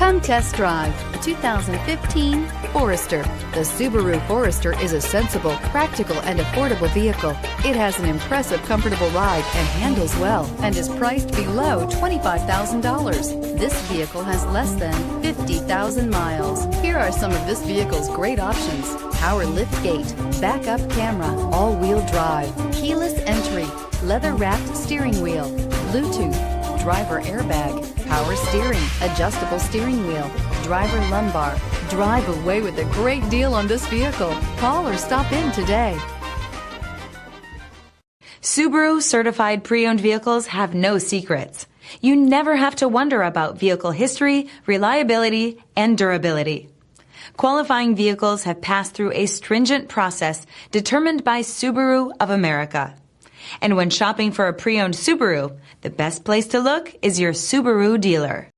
Come test drive the 2015 Forester. The Subaru Forester is a sensible, practical, and affordable vehicle. It has an impressive, comfortable ride and handles well and is priced below $25,000. This vehicle has less than 50,000 miles. Here are some of this vehicle's great options: power liftgate, backup camera, all-wheel drive, keyless entry, leather-wrapped steering wheel, Bluetooth, driver airbag, power steering, adjustable steering wheel, driver lumbar. Drive away with a great deal on this vehicle. Call or stop in today. Subaru certified pre-owned vehicles have no secrets. You never have to wonder about vehicle history, reliability, and durability. Qualifying vehicles have passed through a stringent process determined by Subaru of America. And when shopping for a pre-owned Subaru, the best place to look is your Subaru dealer.